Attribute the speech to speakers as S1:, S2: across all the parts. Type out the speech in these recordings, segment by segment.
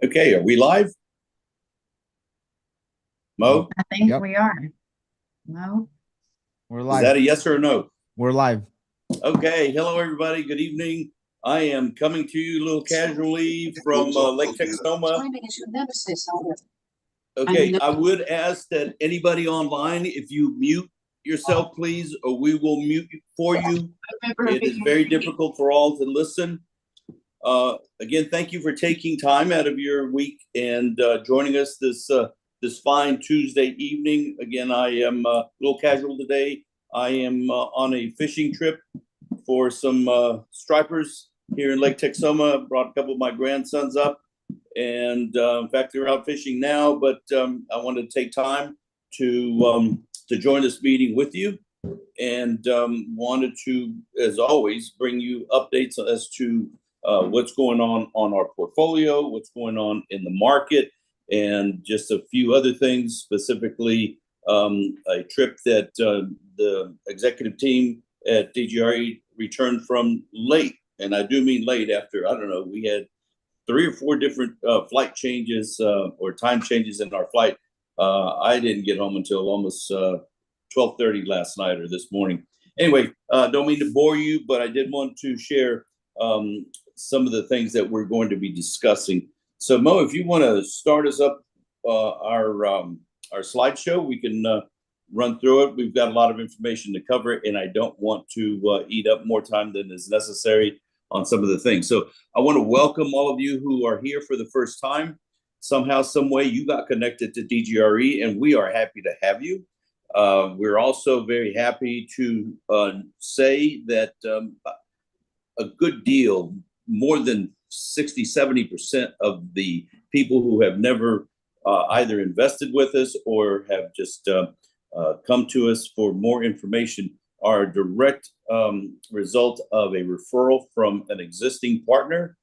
S1: Okay, are we live? Mo,
S2: I think
S3: Yep,
S2: we are. No,
S3: we're
S1: is
S3: live.
S1: that a yes or a no?
S3: We're live.
S1: Okay, hello everybody. Good evening. I am coming to you a little casually from Lake Texoma. Okay, I would ask that anybody online, if you mute yourself, please, or we will mute for you. It is very difficult for all to listen. Again, thank you for taking time out of your week and joining us this fine Tuesday evening. Again, I am a little casual today. I am on a fishing trip for some stripers here in Lake Texoma. Brought a couple of my grandsons up, and in fact, they're out fishing now. But I wanted to take time to join this meeting with you, and wanted to, as always, bring you updates as to what's going on our portfolio, what's going on in the market, and just a few other things, specifically a trip that the executive team at DGRE returned from late. And I do mean late after, I don't know, we had 3 or 4 different flight changes or time changes in our flight. I didn't get home until almost 12:30 last night or this morning. Anyway, don't mean to bore you, but I did want to share some of the things that we're going to be discussing. So Mo, if you want to start us up our slideshow, we can run through it. We've got a lot of information to cover, and I don't want to eat up more time than is necessary on some of the things. So I want to welcome all of you who are here for the first time. Somehow, some way, you got connected to DGRE, and we are happy to have you. We're also very happy to say that a good deal, more than 60-70% of the people who have never either invested with us or have just come to us for more information are a direct result of a referral from an existing partner,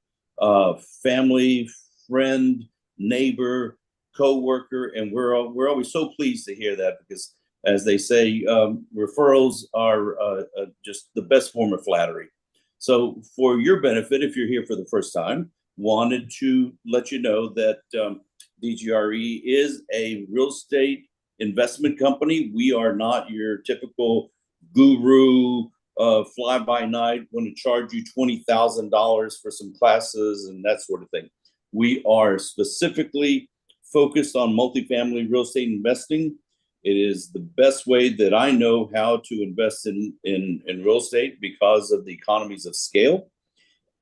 S1: family, friend, neighbor, co-worker, and we're always so pleased to hear that, because as they say, referrals are just the best form of flattery. So for your benefit, if you're here for the first time, wanted to let you know that DGRE is a real estate investment company. We are not your typical guru, fly-by-night, want to charge you $20,000 for some classes and that sort of thing. We are specifically focused on multifamily real estate investing. It is the best way that I know how to invest in real estate because of the economies of scale.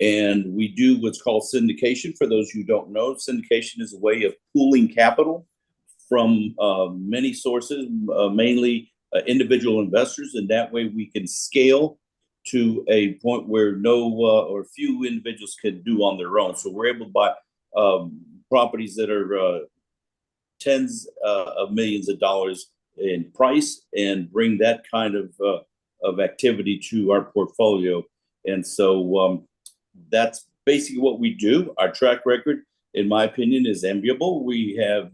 S1: And we do what's called syndication. For those who don't know, syndication is a way of pooling capital from many sources, mainly individual investors. And that way we can scale to a point where no or few individuals can do on their own. So we're able to buy properties that are tens of millions of dollars in price and bring that kind of activity to our portfolio. And so that's basically what we do. Our track record, in my opinion, is enviable. We have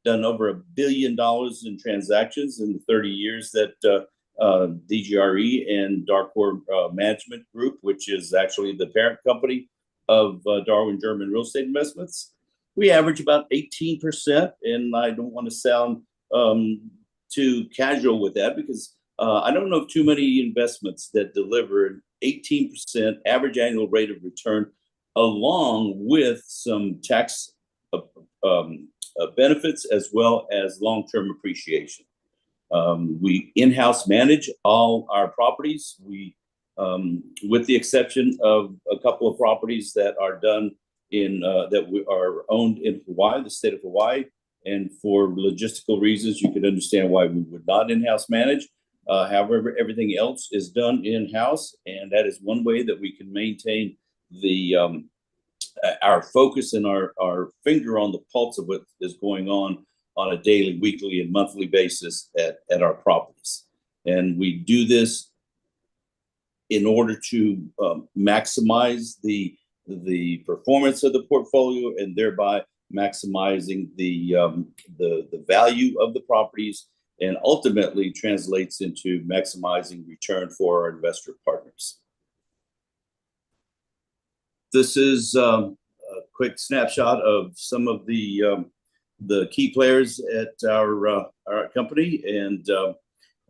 S1: done over $1 billion in transactions in the 30 years that DGRE and Darkor Management Group, which is actually the parent company of Darwin German Real Estate Investments. We average about 18%, and I don't want to sound too casual with that, because I don't know of too many investments that deliver an 18% average annual rate of return, along with some tax benefits as well as long-term appreciation. We in-house manage all our properties. We, with the exception of a couple of properties that are done in that we are owned in Hawaii, the state of Hawaii, and for logistical reasons, you can understand why we would not in-house manage. However, everything else is done in-house, and that is one way that we can maintain the our focus and our finger on the pulse of what is going on a daily, weekly, and monthly basis at our properties. And we do this in order to maximize the performance of the portfolio, and thereby maximizing the value of the properties, and ultimately translates into maximizing return for our investor partners. This is a quick snapshot of some of the key players at our company, and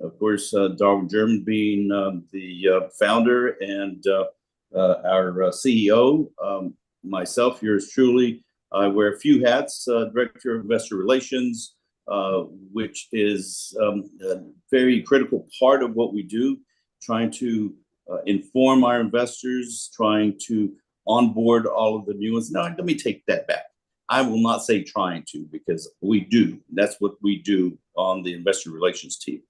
S1: of course, Darwin German being the founder and our CEO. Myself, yours truly, I wear a few hats: Director of Investor Relations, which is a very critical part of what we do, trying to inform our investors, trying to onboard all of the new ones. Now, let me take that back. I will not say trying to, because we do. That's what we do on the investor relations team.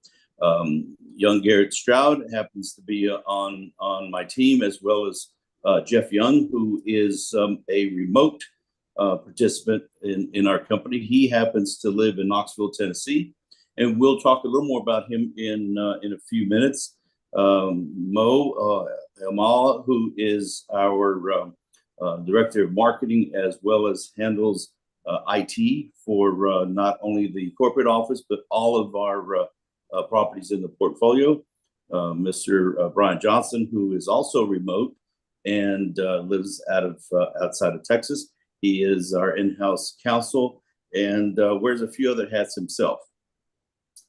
S1: Young Garrett Stroud happens to be on my team, as well as Jeff Young, who is a remote participant in our company. He happens to live in Knoxville, Tennessee, and we'll talk a little more about him in a few minutes. Mo Amal, who is our Director of Marketing, as well as handles IT for not only the corporate office, but all of our properties in the portfolio. Mr. Brian Johnson, who is also remote and lives outside of Texas. He is our in-house counsel and wears a few other hats himself.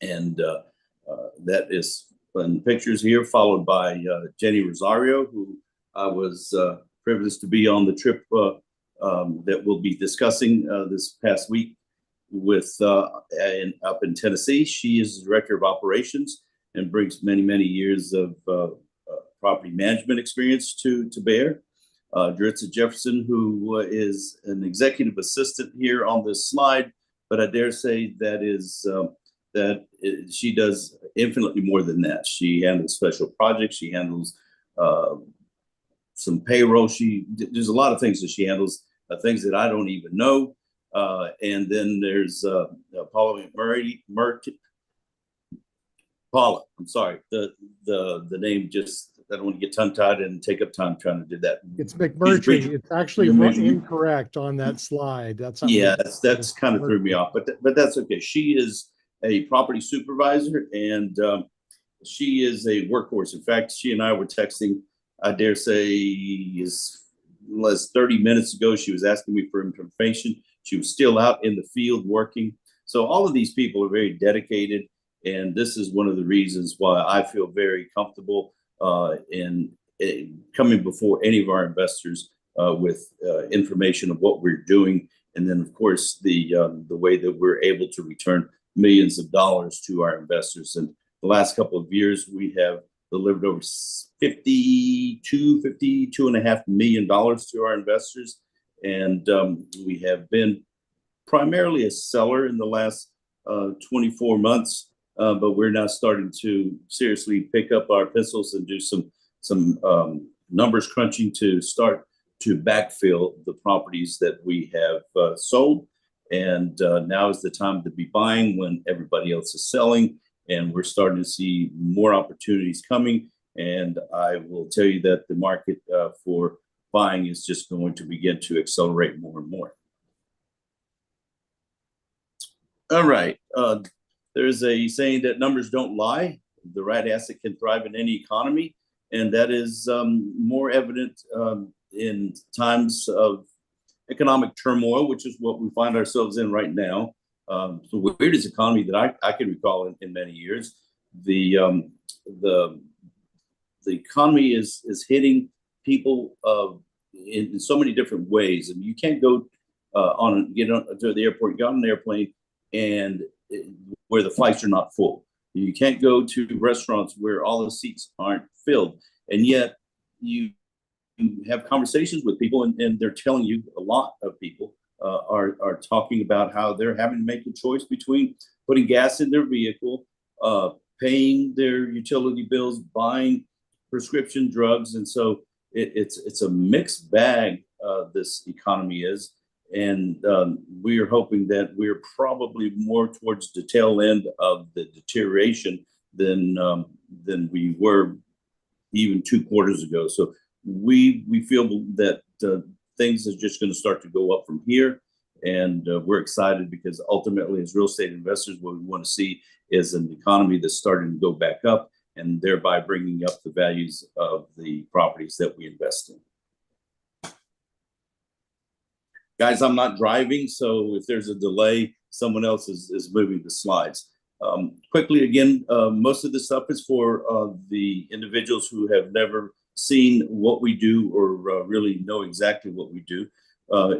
S1: And that is in the pictures here, followed by Jenny Rosario, who I was privileged to be on the trip that we'll be discussing this past week with up in Tennessee. She is the Director of Operations and brings many, many years of property management experience to bear. Dritza Jefferson, who is an executive assistant here on this slide, but I dare say she does infinitely more than that. She handles special projects. She handles some payroll. There's a lot of things that she handles, things that I don't even know. And then there's Paula McMurray. Paula, I'm sorry, the name just, I don't want to get tongue-tied and take up time trying to do that.
S3: It's McMurtry. It's actually incorrect on that slide. That's
S1: kind of threw me off, but that's okay. She is a property supervisor, and she is a workhorse. In fact, she and I were texting, I dare say, less 30 minutes ago. She was asking me for information. She was still out in the field working. So all of these people are very dedicated, and this is one of the reasons why I feel very comfortable in coming before any of our investors with information of what we're doing, and then of course the way that we're able to return millions of dollars to our investors. And the last couple of years, we have delivered over $52.5 million to our investors, and we have been primarily a seller in the last 24 months. But we're now starting to seriously pick up our pencils and do some numbers crunching to start to backfill the properties that we have sold. And now is the time to be buying when everybody else is selling. And we're starting to see more opportunities coming. And I will tell you that the market for buying is just going to begin to accelerate more and more. All right. There's a saying that numbers don't lie. The right asset can thrive in any economy. And that is more evident in times of economic turmoil, which is what we find ourselves in right now. The weirdest economy that I can recall in many years. The economy is hitting people in so many different ways. And you can't go get to the airport, get on an airplane, and where the flights are not full. You can't go to restaurants where all the seats aren't filled. And yet you have conversations with people, and they're telling you, a lot of people are talking about how they're having to make a choice between putting gas in their vehicle, paying their utility bills, buying prescription drugs. And so it's a mixed bag, this economy is. And we are hoping that we're probably more towards the tail end of the deterioration than we were even 2 quarters ago. So we feel that things are just going to start to go up from here. And we're excited because ultimately, as real estate investors, what we want to see is an economy that's starting to go back up, and thereby bringing up the values of the properties that we invest in. Guys, I'm not driving, so if there's a delay, someone else is moving the slides. Quickly, again, most of this stuff is for the individuals who have never seen what we do or really know exactly what we do.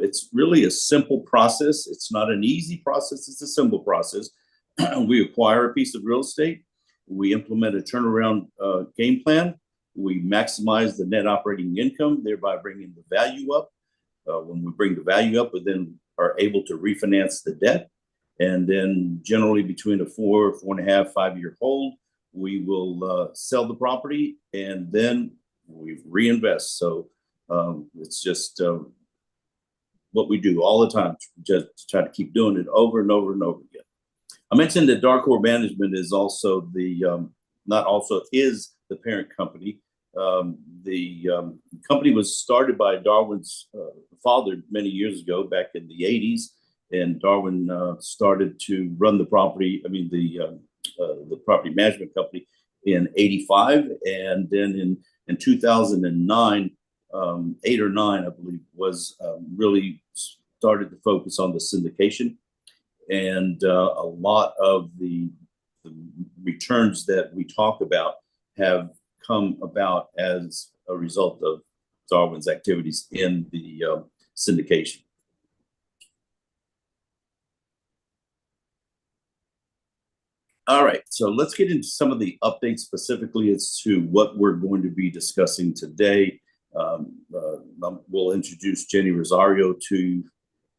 S1: It's really a simple process. It's not an easy process. It's a simple process. We acquire a piece of real estate. We implement a turnaround game plan. We maximize the net operating income, thereby bringing the value up. When we bring the value up, we then are able to refinance the debt. And then generally between a 4.5, 5-year hold, we will sell the property and then we reinvest. So it's just what we do all the time, just to try to keep doing it over and over and over again. I mentioned that Darkhor Management is also is the parent company. The company was started by Darwin's father many years ago, back in the 80s, and Darwin started to run the property. The property management company in 85, and then in 2009, 8 or 9, I believe, was really started to focus on the syndication, and a lot of the returns that we talk about have come about as a result of Darwin's activities in the syndication. All right, so let's get into some of the updates specifically as to what we're going to be discussing today. We'll introduce Jenny Rosario to you,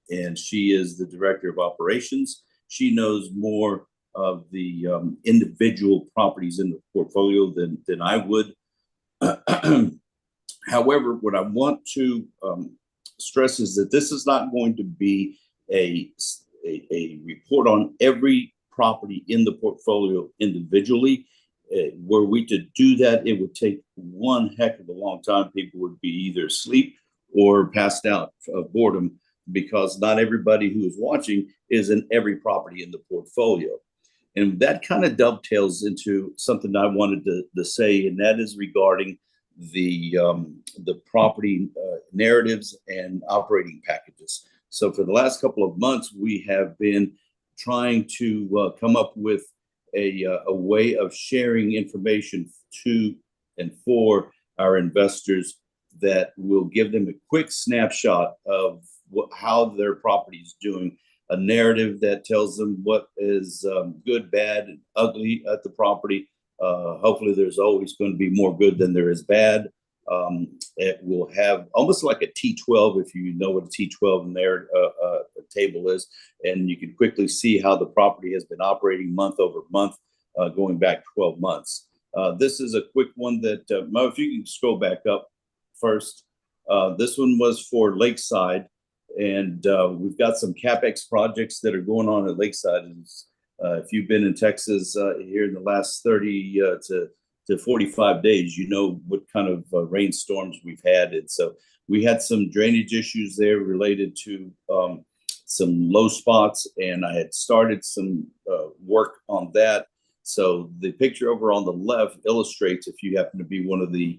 S1: and she is the Director of Operations. She knows more of the individual properties in the portfolio than I would. However, what I want to stress is that this is not going to be a report on every property in the portfolio individually. Were we to do that, it would take one heck of a long time. People would be either asleep or passed out of boredom, because not everybody who is watching is in every property in the portfolio. And that kind of dovetails into something I wanted to say, and that is regarding the property narratives and operating packages. So for the last couple of months, we have been trying to come up with a way of sharing information to and for our investors that will give them a quick snapshot of how their property is doing, a narrative that tells them what is good, bad, and ugly at the property. Hopefully there's always going to be more good than there is bad. It will have almost like a T12, if you know what a T12 table is, and you can quickly see how the property has been operating month over month, going back 12 months. This is a quick one that, Mo, if you can scroll back up first. This one was for Lakeside, and we've got some CapEx projects that are going on at Lakeside. If you've been in Texas here in the last 30 to 45 days, you know what kind of rainstorms we've had. And so we had some drainage issues there related to some low spots, and I had started some work on that. So the picture over on the left illustrates, if you happen to be one of the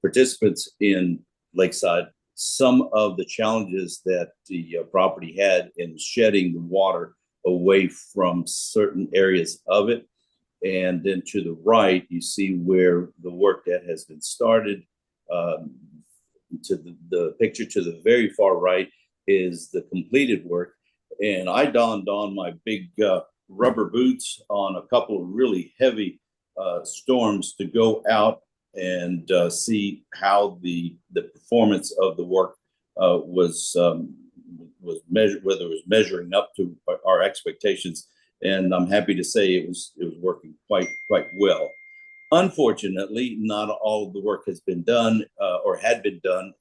S1: participants in Lakeside, some of the challenges that the property had in shedding the water away from certain areas of it. And then to the right, you see where the work that has been started. To the picture to the very far right is the completed work. And I donned on my big rubber boots on a couple of really heavy storms to go out and see how the performance of the work was measured, whether it was measuring up to our expectations. And I'm happy to say it was working quite well. Unfortunately, not all of the work has been done or had been done.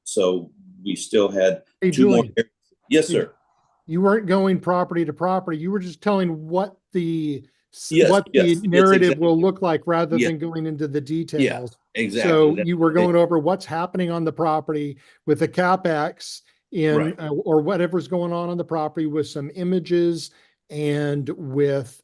S1: So we still had two more. Yes, sir.
S3: You weren't going property to property. You were just telling what the narrative will look like rather than going into the details.
S1: Yeah, exactly.
S3: So you were going over what's happening on the property with the CapEx or whatever's going on the property with some images and with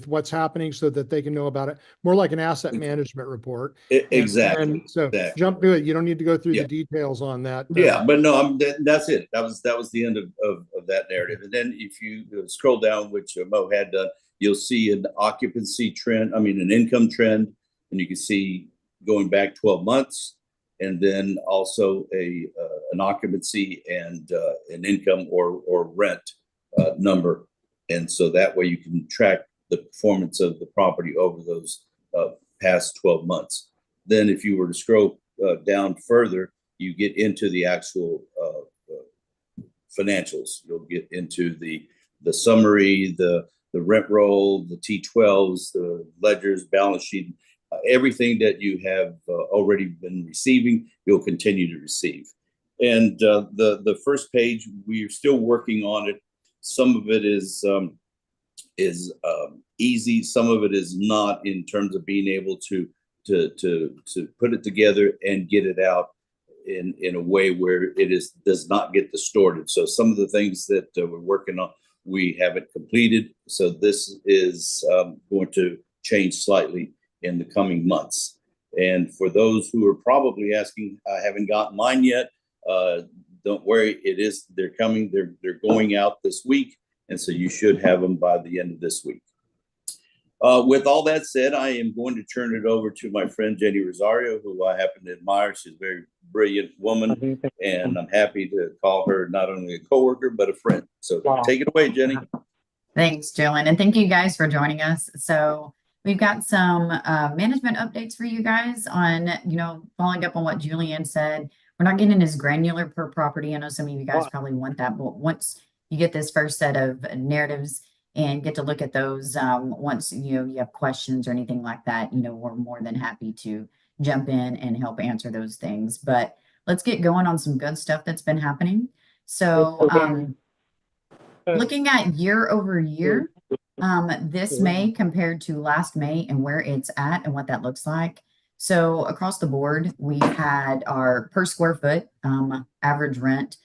S3: what's happening so that they can know about it, more like an asset management report.
S1: Exactly.
S3: And so
S1: Exactly.
S3: jump to it. You don't need to go through
S1: Yeah.
S3: the details on that.
S1: Yeah, but no, that's it. That was the end of that narrative. And then if you scroll down, which Mo had done, you'll see an occupancy trend. I mean, an income trend, and you can see going back 12 months, and then also an occupancy and an income or rent number. And so that way you can track the performance of the property over those past 12 months. Then if you were to scroll down further, you get into the actual financials. You'll get into the summary, the rent roll, the T12s, the ledgers, balance sheet, everything that you have already been receiving, you'll continue to receive. And the first page, we're still working on it. Some of it is easy. Some of it is not, in terms of being able to put it together and get it out in a way where it does not get distorted. So some of the things that we're working on, we haven't completed. So this is going to change slightly in the coming months. And for those who are probably asking, I haven't gotten mine yet, don't worry, they're coming, they're going out this week. And so you should have them by the end of this week. With all that said, I am going to turn it over to my friend Jenny Rosario, who I happen to admire. She's a very brilliant woman, and I'm happy to call her not only a coworker, but a friend. So take it away, Jenny.
S2: Thanks, Julian. And thank you guys for joining us. So we've got some management updates for you guys on, following up on what Julian said. We're not getting as granular per property. I know some of you guys probably want that, but once you get this first set of narratives and get to look at those, once you have questions or anything like that, we're more than happy to jump in and help answer those things. But let's get going on some good stuff that's been happening. So looking at year over year, this May compared to last May and where it's at and what that looks like. So across the board, we've had our per square foot average rent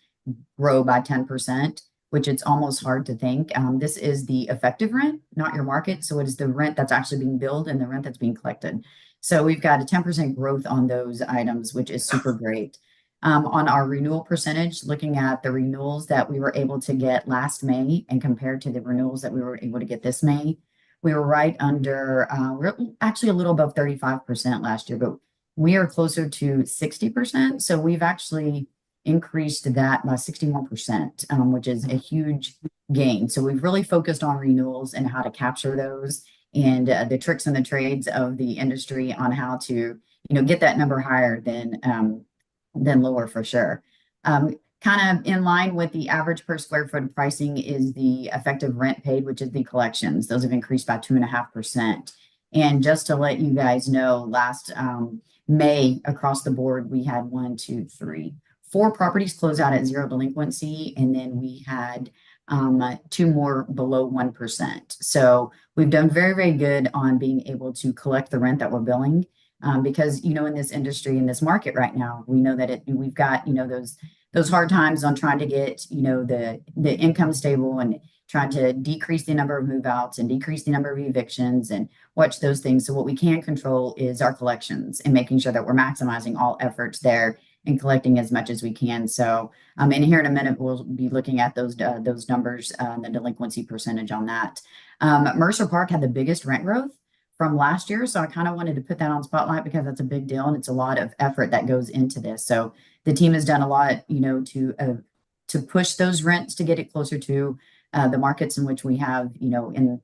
S2: grow by 10%, which it's almost hard to think. This is the effective rent, not your market. So it is the rent that's actually being billed and the rent that's being collected. So we've got a 10% growth on those items, which is super great. On our renewal percentage, looking at the renewals that we were able to get last May and compared to the renewals that we were able to get this May, we were right under, we're actually a little above 35% last year, but we are closer to 60%. So we've actually increased that by 61%, which is a huge gain. So we've really focused on renewals and how to capture those and the tricks and the trades of the industry on how to, get that number higher than lower for sure. Kind of in line with the average per square foot pricing is the effective rent paid, which is the collections. Those have increased by 2.5%. And just to let you guys know, last May across the board, we had 4 properties close out at 0 delinquency, and then we had 2 more below 1%. So we've done very, very good on being able to collect the rent that we're billing, because in this industry, in this market right now, we know that we've got those hard times on trying to get the income stable and trying to decrease the number of move outs and decrease the number of evictions and watch those things. So what we can control is our collections and making sure that we're maximizing all efforts there and collecting as much as we can. So, and here in a minute, we'll be looking at those numbers, the delinquency percentage on that. Mercer Park had the biggest rent growth from last year. So I kind of wanted to put that on spotlight because that's a big deal and it's a lot of effort that goes into this. So the team has done a lot, to push those rents to get it closer to the markets in which we have, in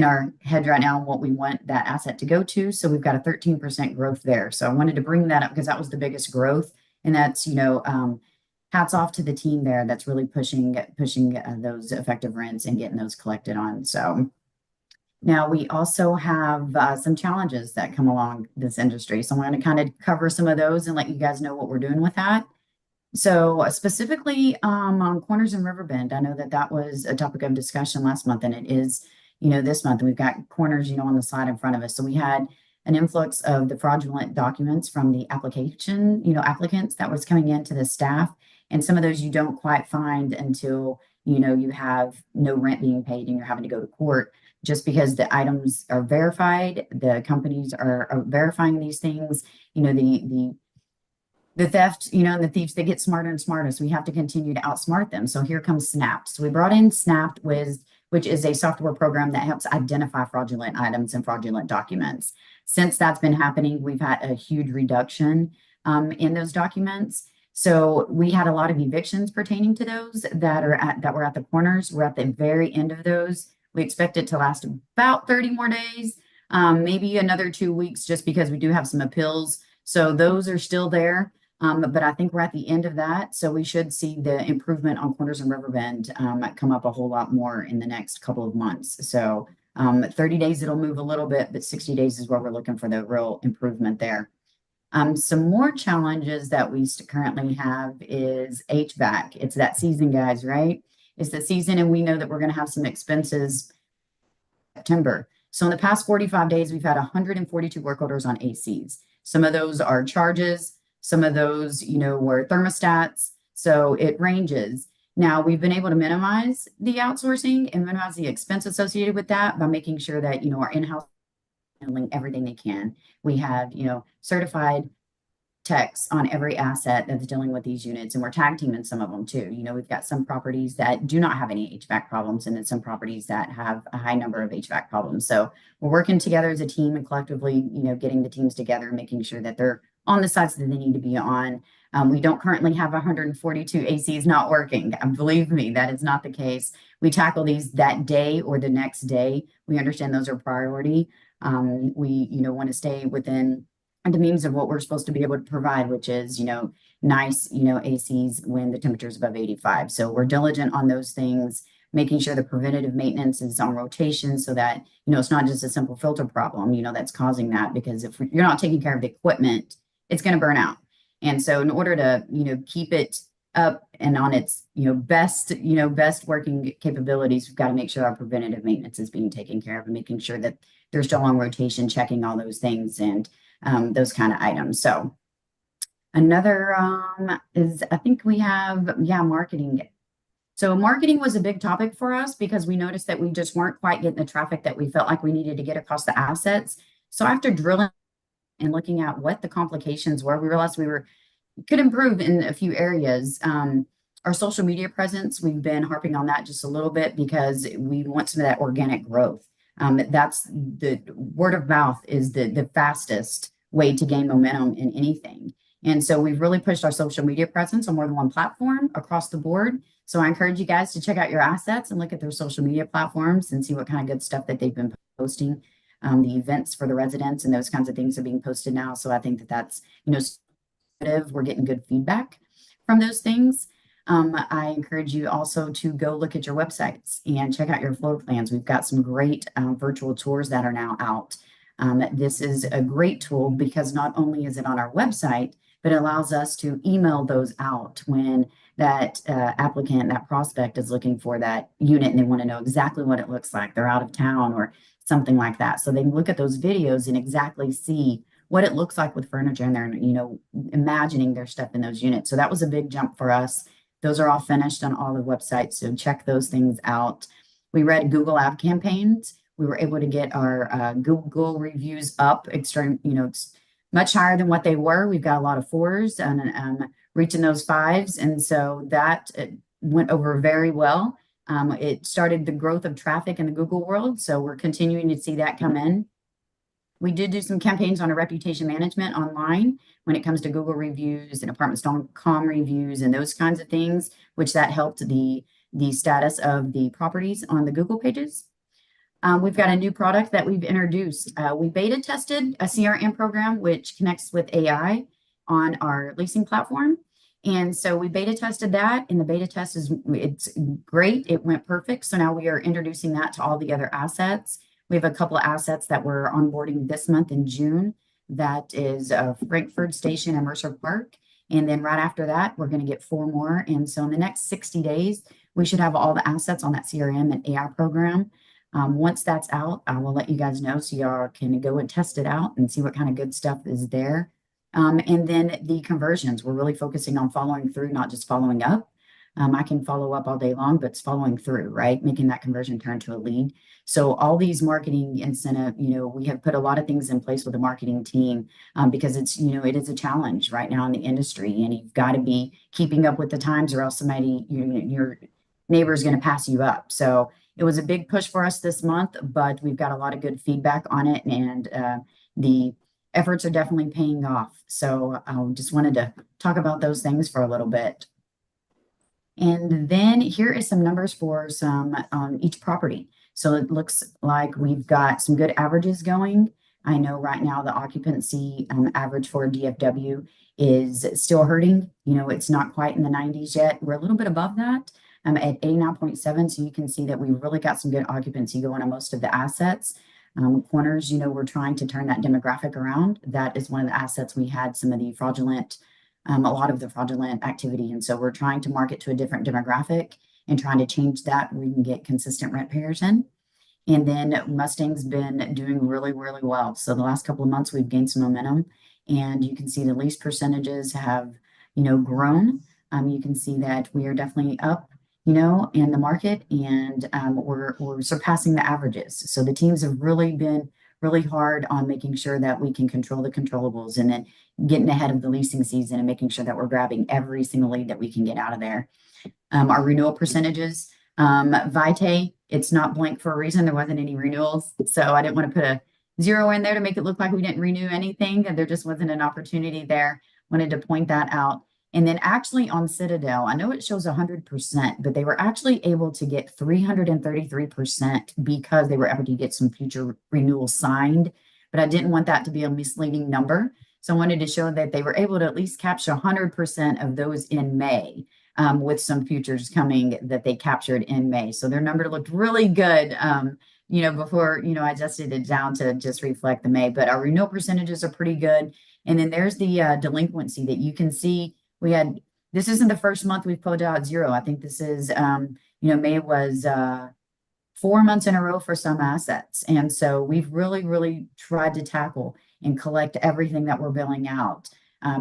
S2: our head right now, what we want that asset to go to. So we've got a 13% growth there. So I wanted to bring that up because that was the biggest growth. And that's, hats off to the team there that's really pushing those effective rents and getting those collected on. So now we also have some challenges that come along this industry. So I'm going to kind of cover some of those and let you guys know what we're doing with that. So specifically on Corners and Riverbend, I know that was a topic of discussion last month, and it is, this month. We've got Corners, on the slide in front of us. So we had an influx of the fraudulent documents from the application, applicants that was coming into the staff. And some of those you don't quite find until you have no rent being paid and you're having to go to court. Just because the items are verified, the companies are verifying these things, the theft, and the thieves, they get smarter and smarter. So we have to continue to outsmart them. So here comes Snapped. So we brought in Snapped, which is a software program that helps identify fraudulent items and fraudulent documents. Since that's been happening, we've had a huge reduction in those documents. So we had a lot of evictions pertaining to those that were at the corners. We're at the very end of those. We expect it to last about 30 more days, maybe another 2 weeks, just because we do have some appeals. So those are still there. But I think we're at the end of that. So we should see the improvement on Corners and Riverbend come up a whole lot more in the next couple of months. So 30 days, it'll move a little bit, but 60 days is where we're looking for the real improvement there. Some more challenges that we currently have is HVAC. It's that season, guys, right? It's the season, and we know that we're going to have some expenses in September. So in the past 45 days, we've had 142 work orders on ACs. Some of those are charges. Some of those, were thermostats. So it ranges. Now, we've been able to minimize the outsourcing and minimize the expense associated with that by making sure that, our in-house handling everything they can. We have, certified techs on every asset that's dealing with these units, and we're tag teaming some of them too. We've got some properties that do not have any HVAC problems, and then some properties that have a high number of HVAC problems. So we're working together as a team and collectively, getting the teams together and making sure that they're on the sites that they need to be on. We don't currently have 142 ACs not working. Believe me, that is not the case. We tackle these that day or the next day. We understand those are priority. We, want to stay within the means of what we're supposed to be able to provide, which is, nice, ACs when the temperature is above 85. So we're diligent on those things, making sure the preventative maintenance is on rotation so that, it's not just a simple filter problem, that's causing that. Because if you're not taking care of the equipment, it's going to burn out. And so in order to, keep it up and on its, best working capabilities, we've got to make sure our preventative maintenance is being taken care of and making sure that they're still on rotation, checking all those things and those kind of items. So another is, I think we have, marketing. So marketing was a big topic for us because we noticed that we just weren't quite getting the traffic that we felt like we needed to get across the assets. So after drilling and looking at what the complications were, we realized we could improve in a few areas. Our social media presence, we've been harping on that just a little bit because we want some of that organic growth. That's the word of mouth is the fastest way to gain momentum in anything. And so we've really pushed our social media presence on more than one platform across the board. So I encourage you guys to check out your assets and look at their social media platforms and see what kind of good stuff that they've been posting. The events for the residents and those kinds of things are being posted now. So I think that that's, we're getting good feedback from those things. I encourage you also to go look at your websites and check out your floor plans. We've got some great virtual tours that are now out. This is a great tool because not only is it on our website, but it allows us to email those out when that applicant, that prospect is looking for that unit and they want to know exactly what it looks like. They're out of town or something like that. So they can look at those videos and exactly see what it looks like with furniture and they're, imagining their stuff in those units. So that was a big jump for us. Those are all finished on all the websites. So check those things out. We read Google ad campaigns. We were able to get our Google reviews up extreme, much higher than what they were. We've got a lot of 4s and reaching those 5s. And so that went over very well. It started the growth of traffic in the Google world. So we're continuing to see that come in. We did do some campaigns on a reputation management online when it comes to Google reviews and apartments.com reviews and those kinds of things, which that helped the status of the properties on the Google pages. We've got a new product that we've introduced. We beta tested a CRM program, which connects with AI on our leasing platform. And so we beta tested that, and the beta test it's great. It went perfect. So now we are introducing that to all the other assets. We have a couple of assets that we're onboarding this month in June. That is Frankfurt Station and Mercer Park. And then right after that, we're going to get 4 more. And so in the next 60 days, we should have all the assets on that CRM and AI program. Once that's out, I will let you guys know so y'all can go and test it out and see what kind of good stuff is there. And then the conversions, we're really focusing on following through, not just following up. I can follow up all day long, but it's following through, right? Making that conversion turn to a lead. So all these marketing incentive, we have put a lot of things in place with the marketing team because it's, it is a challenge right now in the industry, and you've got to be keeping up with the times, or else somebody, your neighbor is going to pass you up. So it was a big push for us this month, but we've got a lot of good feedback on it, and the efforts are definitely paying off. So I just wanted to talk about those things for a little bit. And then here is some numbers for some each property. So it looks like we've got some good averages going. I know right now the occupancy average for DFW is still hurting. It's not quite in the 90s yet. We're a little bit above that at 89.7. So you can see that we really got some good occupancy going on most of the assets. Corners, we're trying to turn that demographic around. That is one of the assets we had some of the fraudulent, a lot of the fraudulent activity. And so we're trying to market to a different demographic and trying to change that where we can get consistent rent payers in. And then Mustang's been doing really, really well. So the last couple of months, we've gained some momentum, and you can see the lease percentages have, grown. You can see that we are definitely up, in the market, and we're surpassing the averages. So the teams have really been really hard on making sure that we can control the controllables, and then getting ahead of the leasing season and making sure that we're grabbing every single lead that we can get out of there. Our renewal percentages, Vitae, it's not blank for a reason. There wasn't any renewals. So I didn't want to put a 0 in there to make it look like we didn't renew anything. There just wasn't an opportunity there. Wanted to point that out. And then actually on Citadel, I know it shows 100%, but they were actually able to get 333% because they were able to get some future renewals signed. But I didn't want that to be a misleading number. So I wanted to show that they were able to at least capture 100% of those in May, with some futures coming that they captured in May. So their number looked really good, before, I adjusted it down to just reflect the May. But our renewal percentages are pretty good. And then there's the delinquency that you can see. This isn't the first month we've pulled out 0. I think this is, May was 4 months in a row for some assets. And so we've really, really tried to tackle and collect everything that we're billing out.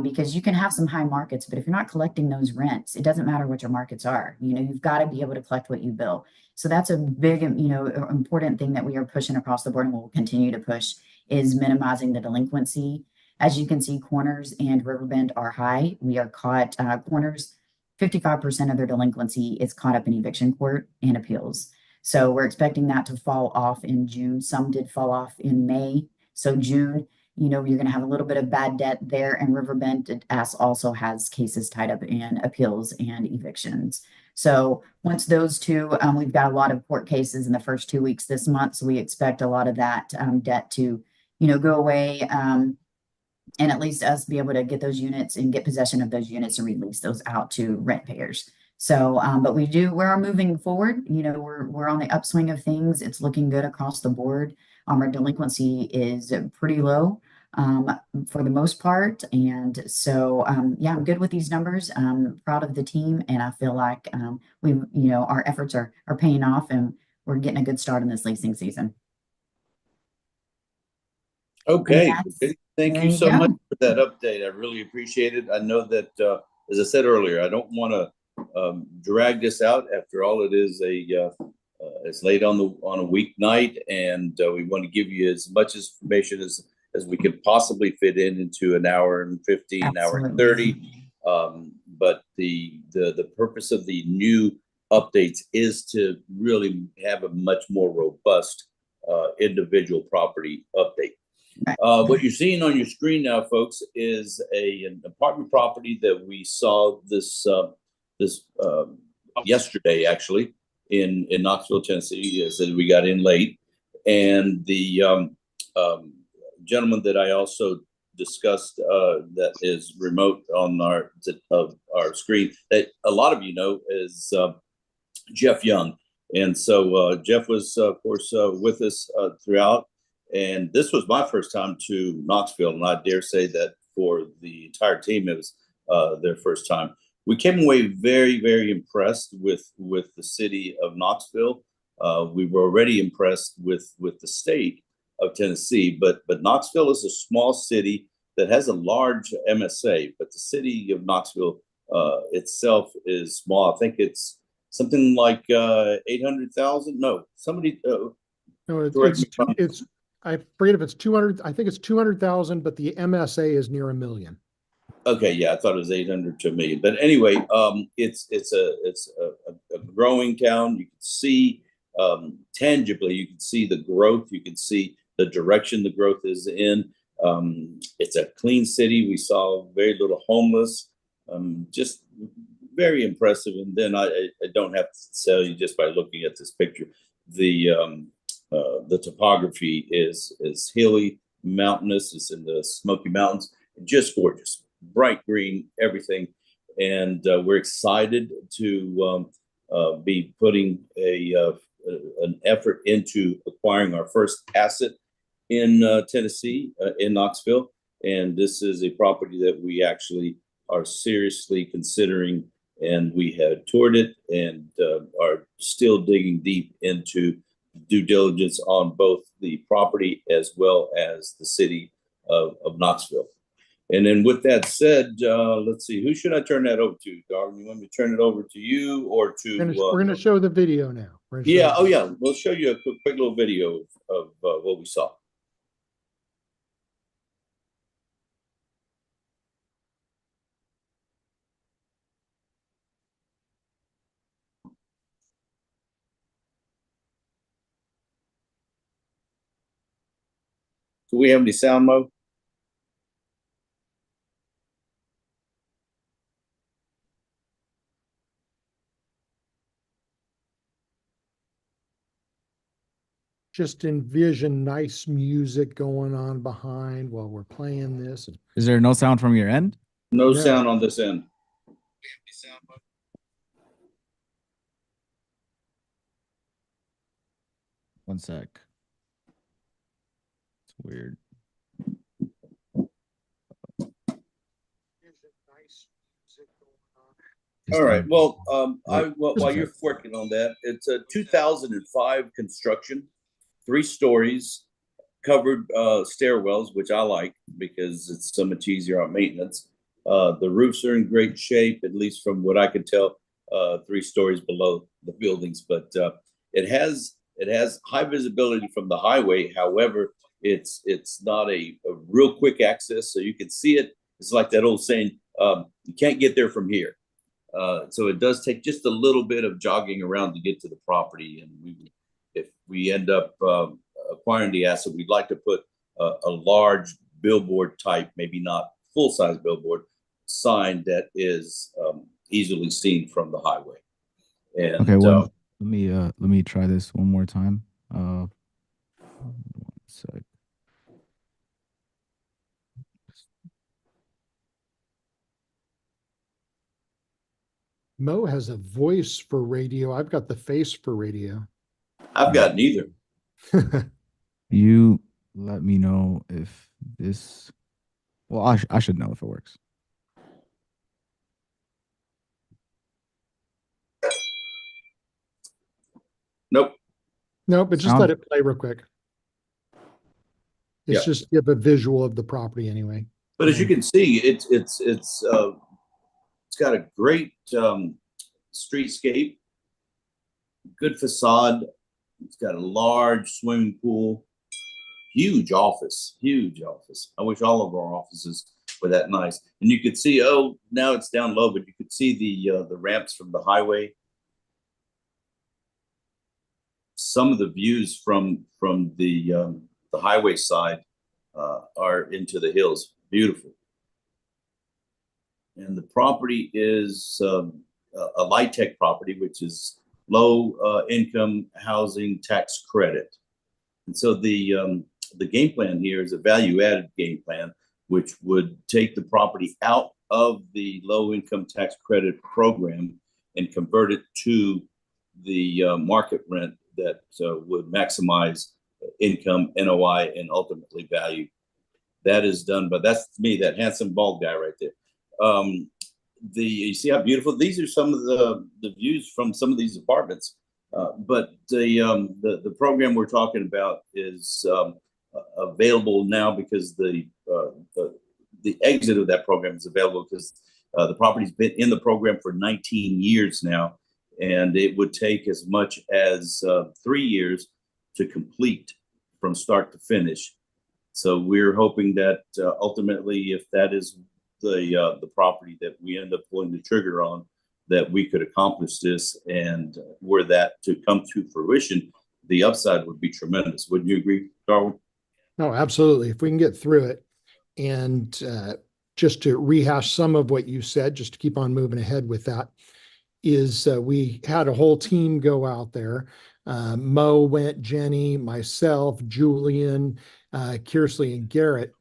S2: Because you can have some high markets, but if you're not collecting those rents, it doesn't matter what your markets are. You've got to be able to collect what you bill. So that's a big, important thing that we are pushing across the board, and we'll continue to push, is minimizing the delinquency. As you can see, Corners and Riverbend are high. We are caught, Corners, 55% of their delinquency is caught up in eviction court and appeals. So we're expecting that to fall off in June. Some did fall off in May. So June, you're going to have a little bit of bad debt there, and Riverbend also has cases tied up in appeals and evictions. So once those two, we've got a lot of court cases in the first 2 weeks this month. So we expect a lot of that debt to, go away, and at least us be able to get those units and get possession of those units and release those out to rent payers. So, but we are moving forward. We're on the upswing of things. It's looking good across the board. Our delinquency is pretty low for the most part. And so, I'm good with these numbers. I'm proud of the team, and I feel like our efforts are paying off, and we're getting a good start in this leasing season.
S1: Okay. Thank you so much for that update. I really appreciate it. I know that, as I said earlier, I don't want to drag this out. After all, it is it's late on a weeknight, and we want to give you as much information as we could possibly fit into an hour and 15,
S2: Absolutely.
S1: hour and 30. But the purpose of the new updates is to really have a much more robust individual property update. What you're seeing on your screen now, folks, is an apartment property that we saw this yesterday, actually, in Knoxville, Tennessee. As we got in late, and the gentleman that I also discussed that is remote on our screen, that a lot of you know, is Jeff Young. And so Jeff was, of course, with us throughout. And this was my first time to Knoxville, and I dare say that for the entire team, it was their first time. We came away very, very impressed with the city of Knoxville. We were already impressed with the state of Tennessee, but Knoxville is a small city that has a large MSA, but the city of Knoxville itself is small. I think it's something like 800,000. No, somebody
S3: No,
S1: correct me if I'm-
S3: it's, I forget if it's 200, I think it's 200,000, but the MSA is near $1 million.
S1: Okay, yeah, I thought it was 800 to 1 million. But anyway, it's a growing town. You can see tangibly, you can see the growth. You can see the direction the growth is in. It's a clean city. We saw very little homeless. Just very impressive. And then I don't have to tell you just by looking at this picture, the topography is hilly, mountainous. It's in the Smoky Mountains. Just gorgeous, bright green, everything. And we're excited to be putting an effort into acquiring our first asset in Tennessee, in Knoxville. And this is a property that we actually are seriously considering, and we have toured it and are still digging deep into due diligence on both the property as well as the city of Knoxville. And then with that said, let's see, who should I turn that over to? Darwin, you want me to turn it over to you or to?
S3: We're gonna show the video now.
S1: Yeah, oh yeah, we'll show you a quick little video of what we saw. Do we have any sound, Mo?
S3: Just envision nice music going on behind while we're playing this.
S4: Is there no sound from your end?
S1: No sound on this end.
S4: One sec. It's weird.
S1: All right. Well, while you're working on that, it's a 2005 construction, 3 stories, covered stairwells, which I like because it's so much easier on maintenance. The roofs are in great shape, at least from what I could tell, 3 stories below the buildings. But it has high visibility from the highway. However, it's not a real quick access, so you can see it. It's like that old saying, you can't get there from here. So it does take just a little bit of jogging around to get to the property. And if we end up acquiring the asset, we'd like to put a large billboard type, maybe not full-size billboard, sign that is easily seen from the highway. And
S4: okay, well, let me try this one more time. 1 sec.
S3: Mo has a voice for radio. I've got the face for radio.
S1: I've got neither.
S4: You let me know if this. Well, I should know if it works.
S1: Nope.
S3: Nope, but just let it play real quick. It's just give a visual of the property anyway.
S1: But as you can see, it's got a great streetscape, good facade. It's got a large swimming pool, huge office. I wish all of our offices were that nice. And you could see, oh, now it's down low, but you could see the ramps from the highway. Some of the views from the highway side are into the hills. Beautiful. And the property is a LIHTC property, which is low income housing tax credit. And so the game plan here is a value-added game plan, which would take the property out of the low income tax credit program and convert it to the market rent that would maximize income, NOI, and ultimately value. That is done, but that's me, that handsome bald guy right there. You see how beautiful these are. Some of the views from some of these apartments, but the program we're talking about is available now because the exit of that program is available because The property's been in the program for 19 years now, and it would take as much as 3 years to complete from start to finish. So we're hoping that ultimately, if that is the property that we end up pulling the trigger on, that we could accomplish this, and were that to come to fruition, the upside would be tremendous. Wouldn't you agree, Darwin?
S3: No, absolutely. If we can get through it. And just to rehash some of what you said, just to keep on moving ahead with that, is we had a whole team go out there. Mo went, Jenny, myself, Julian, Kearsley, and Garrett.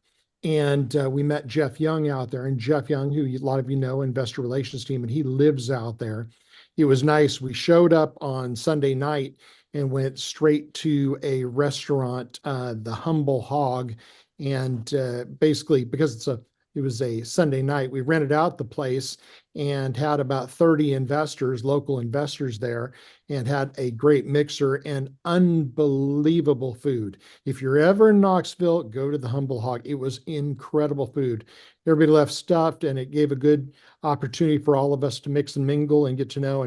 S3: And we met Jeff Young out there. And Jeff Young, who a lot of you know, investor relations team, and he lives out there. It was nice. We showed up on Sunday night and went straight to a restaurant, the Humble Hog. And basically, because it was a Sunday night, we rented out the place and had about 30 investors, local investors there, and had a great mixer and unbelievable food. If you're ever in Knoxville, go to the Humble Hog. It was incredible food. Everybody left stuffed, and it gave a good opportunity for all of us to mix and mingle and get to know.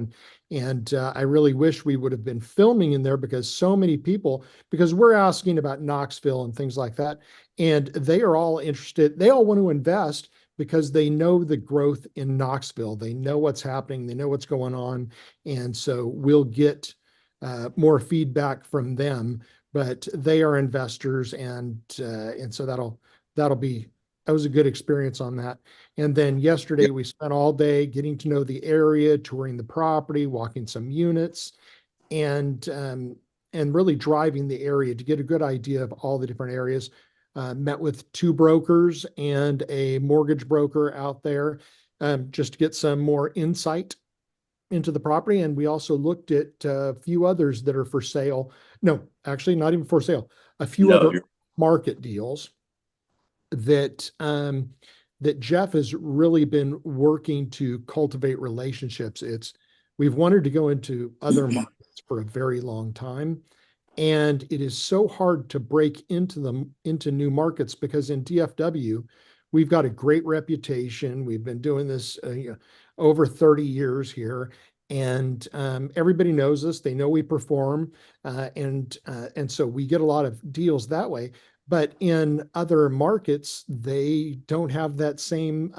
S3: And I really wish we would have been filming in there, because so many people, because we're asking about Knoxville and things like that, and they are all interested. They all want to invest because they know the growth in Knoxville. They know what's happening. They know what's going on. And so we'll get more feedback from them, but they are investors. And so that was a good experience on that. And then yesterday we spent all day getting to know the area, touring the property, walking some units, and really driving the area to get a good idea of all the different areas. Met with 2 brokers and a mortgage broker out there, just to get some more insight into the property. And we also looked at a few others that are for sale. No, actually not even for sale. A few other market deals that Jeff has really been working to cultivate relationships. We've wanted to go into other markets for a very long time. And it is so hard to break into new markets, because in DFW, we've got a great reputation. We've been doing this over 30 years here, and everybody knows us. They know we perform, and so we get a lot of deals that way. But in other markets, they don't have that same.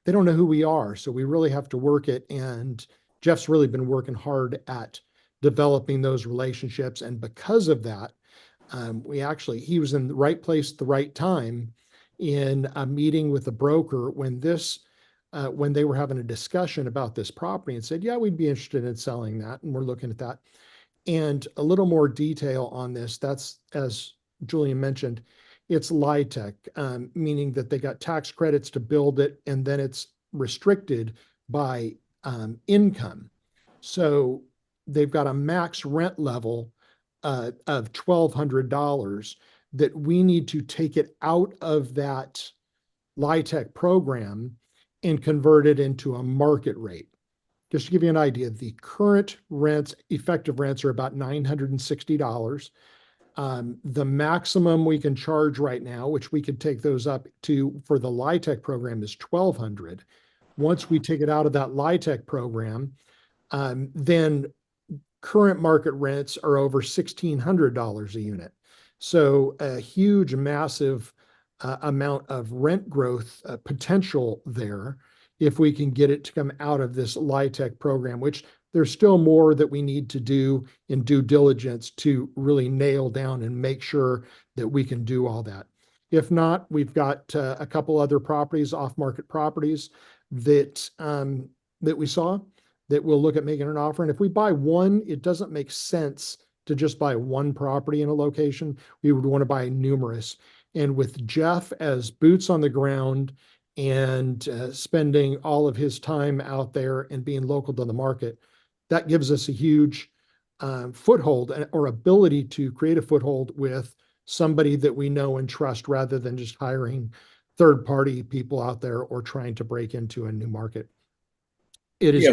S3: They don't know who we are, so we really have to work it. And Jeff's really been working hard at developing those relationships. And because of that, he was in the right place at the right time in a meeting with a broker when they were having a discussion about this property, and said, yeah, we'd be interested in selling that. And we're looking at that. And a little more detail on this. That's, as Julian mentioned, it's LIHTC, meaning that they got tax credits to build it, and then it's restricted by income. So they've got a max rent level of $1,200 that we need to take it out of that LIHTC program and convert it into a market rate. Just to give you an idea, the current rents, effective rents, are about $960. The maximum we can charge right now, which we could take those up to for the LIHTC program, is $1,200. Once we take it out of that LIHTC program, then current market rents are over $1,600 a unit. So a huge, massive amount of rent growth potential there if we can get it to come out of this LIHTC program, which there's still more that we need to do in due diligence to really nail down and make sure that we can do all that. If not, we've got a couple other properties, off-market properties that we saw that we'll look at making an offer. And if we buy one, it doesn't make sense to just buy one property in a location. We would want to buy numerous. And with Jeff as boots on the ground and spending all of his time out there and being local to the market, that gives us a huge foothold or ability to create a foothold with somebody that we know and trust, rather than just hiring third-party people out there or trying to break into a new market. It is.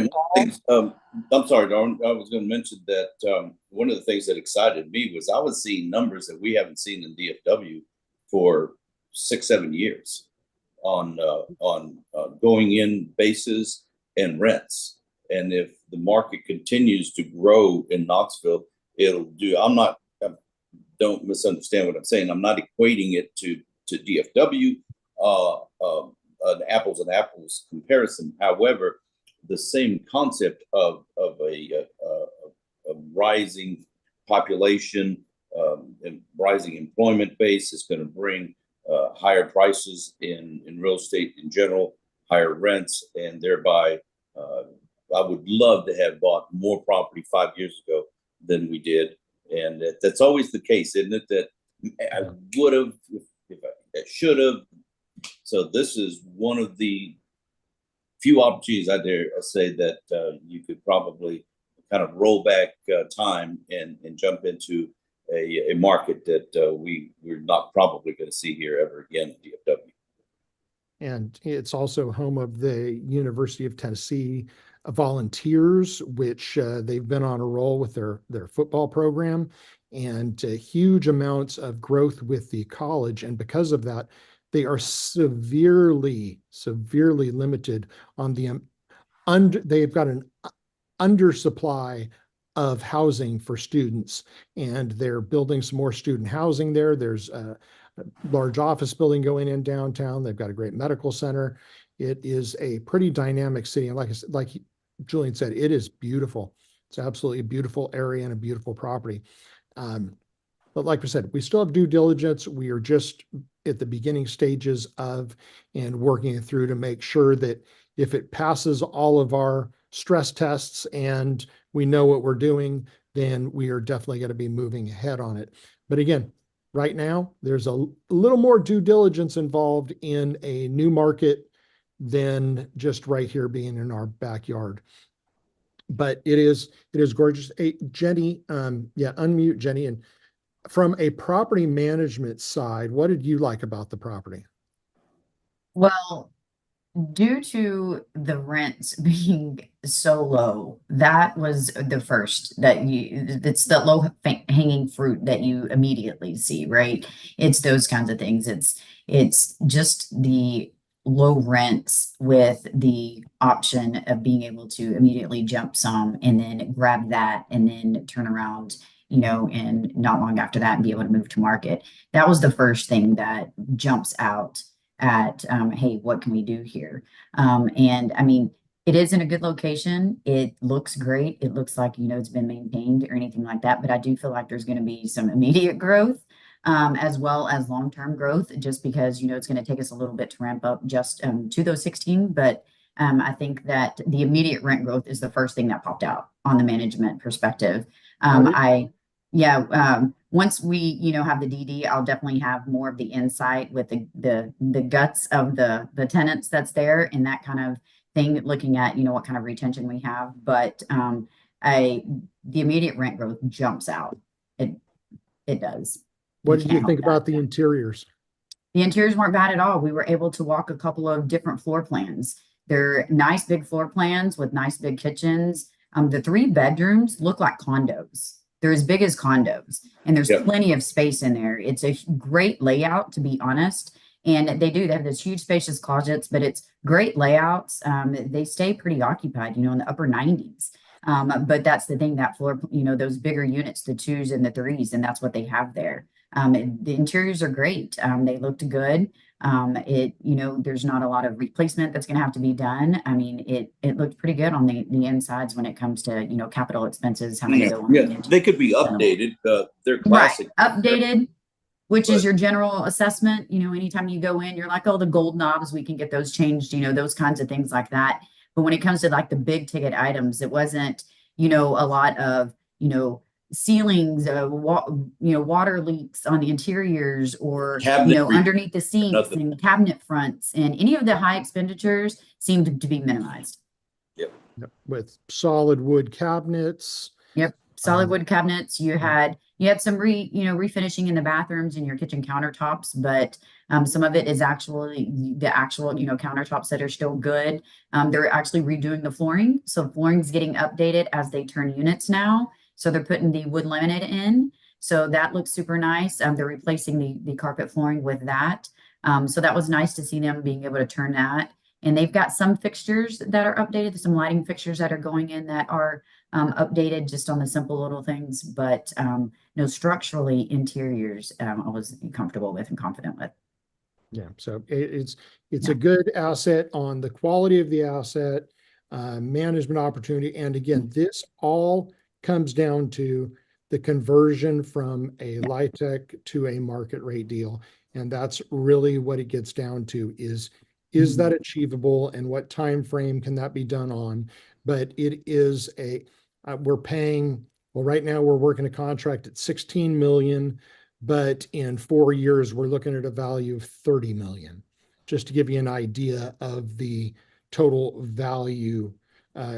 S1: I'm sorry, Darwin. I was going to mention that one of the things that excited me was I was seeing numbers that we haven't seen in DFW for 6-7 years. going in bases and rents. And if the market continues to grow in Knoxville, it'll do. Don't misunderstand what I'm saying. I'm not equating it to DFW, an apples and apples comparison. However, the same concept of a rising population and rising employment base is going to bring higher prices in real estate in general, higher rents, and thereby I would love to have bought more property 5 years ago than we did. And that's always the case, isn't it? That I would have, if I should have. So this is one of the few opportunities I dare say that you could probably kind of roll back time and jump into a market that we're not probably going to see here ever again in DFW.
S3: And it's also home of the University of Tennessee Volunteers, which they've been on a roll with their football program, and huge amounts of growth with the college. And because of that, they are severely limited on the they've got an undersupply of housing for students, and they're building some more student housing there. There's a large office building going in downtown. They've got a great medical center. It is a pretty dynamic city. And like Julian said, it is beautiful. It's absolutely a beautiful area and a beautiful property. But like we said, we still have due diligence. We are just at the beginning stages of and working it through to make sure that if it passes all of our stress tests and we know what we're doing, then we are definitely going to be moving ahead on it. But again, right now, there's a little more due diligence involved in a new market than just right here being in our backyard. But it is gorgeous. Hey, Jenny, unmute Jenny. And from a property management side, what did you like about the property?
S2: Well, due to the rents being so low, that was the first it's the low hanging fruit that you immediately see, right? It's those kinds of things. It's just the low rents with the option of being able to immediately jump some and then grab that and then turn around, and not long after that and be able to move to market. That was the first thing that jumps out at, hey, what can we do here? And I mean, it is in a good location. It looks great. It looks like, it's been maintained or anything like that. But I do feel like there's going to be some immediate growth, as well as long-term growth, just because, it's going to take us a little bit to ramp up just to those 16. But I think that the immediate rent growth is the first thing that popped out on the management perspective. Once we, have the DD, I'll definitely have more of the insight with the guts of the tenants that's there and that kind of thing, looking at, what kind of retention we have. But the immediate rent growth jumps out. It does.
S3: What did you think about the interiors?
S2: The interiors weren't bad at all. We were able to walk a couple of different floor plans. They're nice big floor plans with nice big kitchens. The 3 bedrooms look like condos. They're as big as condos, and there's plenty of space in there. It's a great layout, to be honest. And they have this huge spacious closets, but it's great layouts. They stay pretty occupied, in the upper 90s. But that's the thing, that floor, those bigger units, the 2s and the 3s, and that's what they have there. The interiors are great. They looked good. There's not a lot of replacement that's going to have to be done. I mean, it looked pretty good on the insides when it comes to, capital expenses.
S1: They could be updated. They're classic.
S2: Right. Updated, which is your general assessment. Anytime you go in, you're like, oh, the gold knobs, we can get those changed, those kinds of things like that. But when it comes to like the big ticket items, it wasn't, a lot of, ceilings, water leaks on the interiors, or underneath the sinks and cabinet fronts, and any of the high expenditures seemed to be minimized.
S3: Yep. With solid wood cabinets.
S2: Yep, solid wood cabinets. You had some refinishing in the bathrooms and your kitchen countertops, but some of it is actually the actual countertops that are still good. They're actually redoing the flooring, so flooring's getting updated as they turn units now. So they're putting the wood laminate in. So that looks super nice. They're replacing the carpet flooring with that. So that was nice to see them being able to turn that. And they've got some fixtures that are updated, some lighting fixtures that are going in that are updated just on the simple little things, but no, structurally interiors, I was comfortable with and confident with.
S3: Yeah, so it's
S2: Yeah.
S3: a good asset on the quality of the asset, management opportunity. And again, this all comes down to the conversion from a LIHTC to a market rate deal. And that's really what it gets down to is that achievable and what time frame can that be done on? But it is we're paying, well, right now we're working a contract at 16 million. But in 4 years, we're looking at a value of 30 million, just to give you an idea of the total value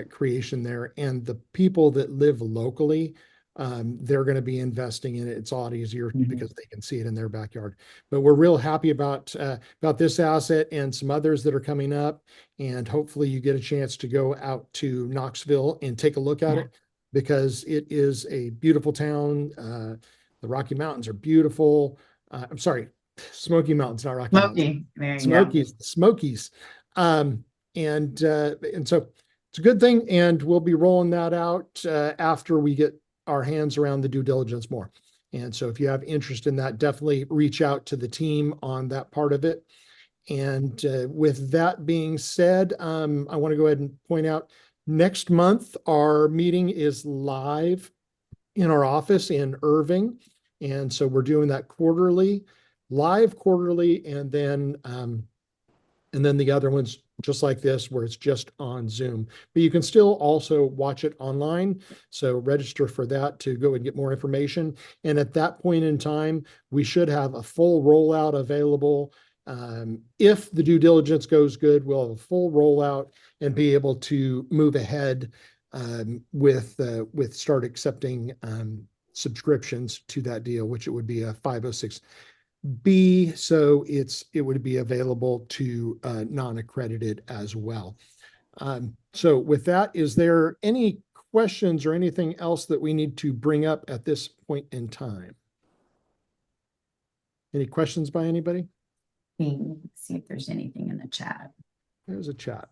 S3: creation there. And the people that live locally, they're going to be investing in it. It's a lot easier because they can see it in their backyard. But we're real happy about this asset and some others that are coming up. And hopefully you get a chance to go out to Knoxville and take a look at it, because it is a beautiful town. The Rocky Mountains are beautiful. I'm sorry, Smoky Mountains, not Rocky Mountains.
S2: There you go.
S3: Smokies. And so it's a good thing. And we'll be rolling that out after we get our hands around the due diligence more. And so if you have interest in that, definitely reach out to the team on that part of it. And with that being said, I want to go ahead and point out next month, our meeting is live in our office in Irving. And so we're doing that live quarterly, and then the other ones just like this, where it's just on Zoom. But you can still also watch it online. So register for that to go and get more information. And at that point in time, we should have a full rollout available. If the due diligence goes good, we'll have a full rollout and be able to move ahead with start accepting subscriptions to that deal, which it would be a 506B. So it would be available to non-accredited as well. So with that, is there any questions or anything else that we need to bring up at this point in time? Any questions by anybody?
S2: See if there's anything in the chat.
S3: There's a chat.